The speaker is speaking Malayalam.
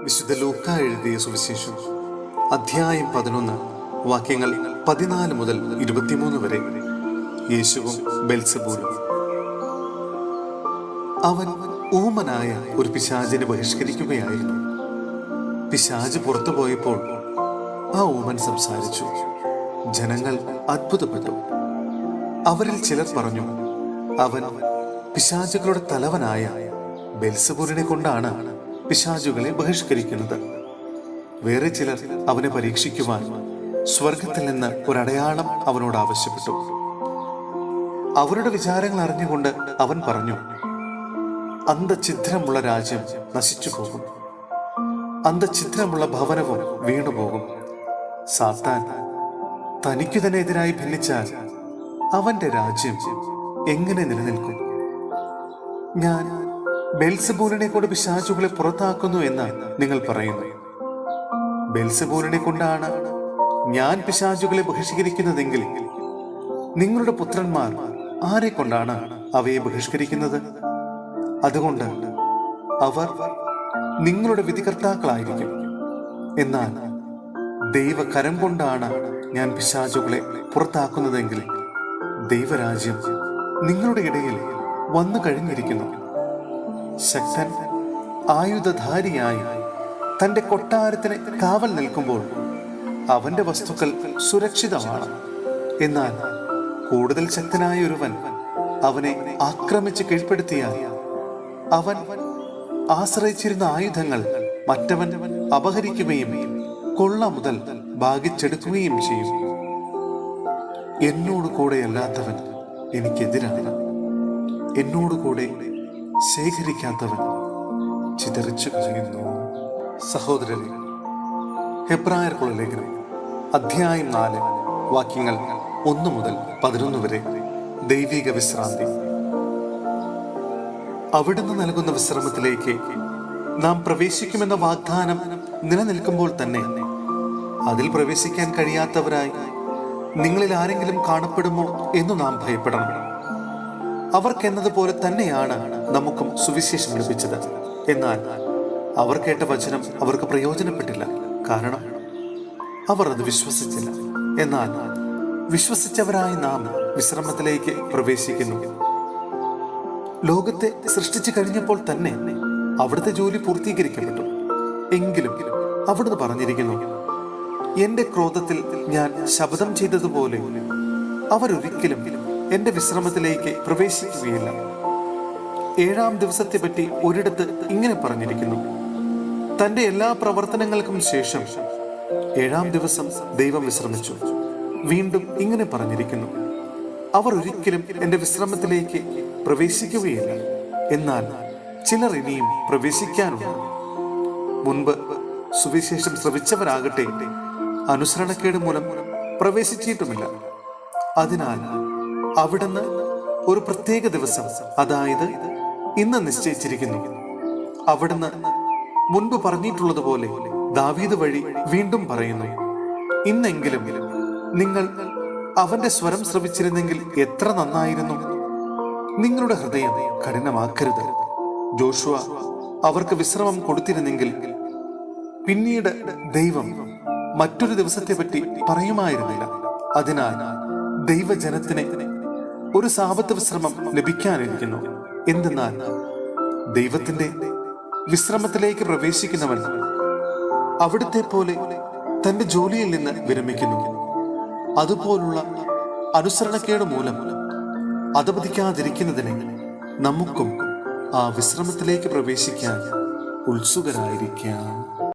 വിശുദ്ധ ലൂക്ക എഴുതിയ സുവിശേഷം അധ്യായം 11 വാക്യങ്ങൾ 14 മുതൽ 23 വരെ. യേശുവും ബെൽസെബൂലും. അവൻ ഊമനായ ഒരു പിശാചിനെ ബഹിഷ്കരിക്കുകയായിരുന്നു. പിശാച് പുറത്തു പോയപ്പോൾ ആ ഊമൻ സംസാരിച്ചു. ജനങ്ങൾ അത്ഭുതപ്പെട്ടു. അവരിൽ ചിലർ പറഞ്ഞു, അവൻ പിശാചുകളുടെ തലവനായ ബെൽസെബൂലിനെ കൊണ്ടാണ് പിശാചുകളെ ബഹിഷ്കരിക്കുന്നത്. വേറെ ചിലർ അവനെ പരീക്ഷിക്കുവാൻ സ്വർഗത്തിൽ നിന്ന് ഒരടയാളം അവനോട് ആവശ്യപ്പെട്ടു. അവരുടെ വിചാരങ്ങൾ അറിഞ്ഞുകൊണ്ട് അവൻ പറഞ്ഞു, അന്ധഛിദ്രമുള്ള രാജ്യം നശിച്ചു പോകും, അന്ധഛിദ്രമുള്ള ഭവനവും വീണുപോകും. സാത്താൻ തനിക്കു തന്നെ എതിരായി ഭിന്നിച്ചാൽ അവന്റെ രാജ്യം എങ്ങനെ നിലനിൽക്കും? ഞാൻ ബെൽസെബൂലിനെ കൊണ്ട് പിശാചുകളെ പുറത്താക്കുന്നു എന്ന് നിങ്ങൾ പറയുന്നു. ബെൽസെബൂലിനെ കൊണ്ടാണ് ഞാൻ പിശാചുകളെ ബഹിഷ്കരിക്കുന്നതെങ്കിൽ നിങ്ങളുടെ പുത്രന്മാർ ആരെ കൊണ്ടാണ് അവയെ ബഹിഷ്കരിക്കുന്നത്? അതുകൊണ്ട് അവർ നിങ്ങളുടെ വിധികർത്താക്കളായിരിക്കും. എന്നാൽ ദൈവകരം കൊണ്ടാണ് ഞാൻ പിശാചുകളെ പുറത്താക്കുന്നതെങ്കിൽ ദൈവരാജ്യം നിങ്ങളുടെ ഇടയിൽ വന്നു കഴിഞ്ഞിരിക്കുന്നു. ശക്തൻ ആയുധധാരിയായി തന്റെ കൊട്ടാരത്തിന് കാവൽ നിൽക്കുമ്പോൾ അവന്റെ വസ്തുക്കൾ സുരക്ഷിതമാണ്. എന്നാൽ കൂടുതൽ ശക്തനായ ഒരുവൻ അവനെ ആക്രമിച്ച് കീഴ്പ്പെടുത്തിയാൽ അവൻ ആശ്രയിച്ചിരുന്ന ആയുധങ്ങൾ മറ്റവൻ അപഹരിക്കുകയും കൊള്ള മുതൽ ഭാഗിച്ചെടുക്കുകയും ചെയ്യും. എന്നോട് കൂടെ അല്ലാത്തവൻ എനിക്കെതിരാണ്, എന്നോടുകൂടെ ശേഖരിക്കാത്തവൻ ചിതറിച്ചു കളയുന്നു. സഹോദരരെ, ഹെബ്രായർക്കുള്ള ലേഖനം അധ്യായം 4 വാക്യങ്ങൾ 1 മുതൽ 11 വരെ. ദൈവിക വിശ്രാന്തി. അവിടുന്ന് നൽകുന്ന വിശ്രമത്തിലേക്ക് നാം പ്രവേശിക്കുമെന്ന വാഗ്ദാനം നിലനിൽക്കുമ്പോൾ തന്നെ അതിൽ പ്രവേശിക്കാൻ കഴിയാത്തവരായി നിങ്ങളിൽ ആരെങ്കിലും കാണപ്പെടുമോ എന്ന് നാം ഭയപ്പെടണം. അവർക്കെന്നതുപോലെ തന്നെയാണ് നമുക്കും സുവിശേഷം ലഭിച്ചത്. എന്നാൽ അവർ കേട്ട വചനം അവർക്ക് പ്രയോജനപ്പെട്ടില്ല, കാരണം അവർ അത് വിശ്വസിച്ചില്ല. എന്നാൽ വിശ്വസിച്ചവരായി നാം വിശ്രമത്തിലേക്ക് പ്രവേശിക്കുന്നു. ലോകത്തെ സൃഷ്ടിച്ചു കഴിഞ്ഞപ്പോൾ തന്നെ അവിടുത്തെ ജോലി പൂർത്തീകരിക്കപ്പെട്ടു. എങ്കിലും അവിടുന്ന് പറഞ്ഞിരിക്കുന്നു, എന്റെ ക്രോധത്തിൽ ഞാൻ ശപഥം ചെയ്തതുപോലെ അവരൊരിക്കലും എന്റെ വിശ്രമത്തിലേക്ക് പ്രവേശിക്കുകയില്ല. 7-ാം ദിവസത്തെ പറ്റി ഒരിടത്ത് ഇങ്ങനെ പറഞ്ഞിരിക്കുന്നു, തന്റെ എല്ലാ പ്രവർത്തനങ്ങൾക്കും ശേഷം 7-ാം ദിവസം ദൈവം വിശ്രമിച്ചു. വീണ്ടും ഇങ്ങനെ പറഞ്ഞിരിക്കുന്നു, അവർ ഒരിക്കലും എന്റെ വിശ്രമത്തിലേക്ക് പ്രവേശിക്കുകയില്ല. എന്നാൽ ചിലർ ഇനിയും പ്രവേശിക്കാനുണ്ട്. മുൻപ് സുവിശേഷം ശ്രവിച്ചവരാകട്ടെ അനുസരണക്കേട് മൂലം പ്രവേശിച്ചിട്ടുമില്ല. അതിനാൽ അവിടുന്ന് ഒരു പ്രത്യേക ദിവസം, അതായത് ഇന്ന് നിശ്ചയിച്ചിരിക്കുന്നു. അവിടുന്ന് മുൻപ് പറഞ്ഞിട്ടുള്ളതുപോലെ ദാവീദ് വഴി വീണ്ടും പറയുന്നു, ഇന്നെങ്കിലും നിങ്ങൾ അവന്റെ സ്വരം ശ്രവിച്ചിരുന്നെങ്കിൽ എത്ര നന്നായിരുന്നു. നിങ്ങളുടെ ഹൃദയം കഠിനമാക്കരുത്. ജോഷുവ അവർക്ക് വിശ്രമം കൊടുത്തിരുന്നെങ്കിൽ പിന്നീട് ദൈവം മറ്റൊരു ദിവസത്തെ പറ്റി പറയുമായിരുന്നില്ല. അതിനാൽ ദൈവജനത്തിന് ഒരു സാബത്ത് വിശ്രമം ലഭിക്കാനിരിക്കുന്നു. എന്തെന്നാൽ ദൈവത്തിന്റെ വിശ്രമത്തിലേക്ക് പ്രവേശിക്കുന്നവൻ അവിടുത്തെ പോലെ തന്റെ ജോലിയിൽ നിന്ന് വിരമിക്കുന്നു. അതുപോലുള്ള അനുസരണക്കേട് മൂലം അധപതിക്കാതിരിക്കുന്നതിന് നമുക്കും ആ വിശ്രമത്തിലേക്ക് പ്രവേശിക്കാൻ ഉത്സുകരായിരിക്കാം.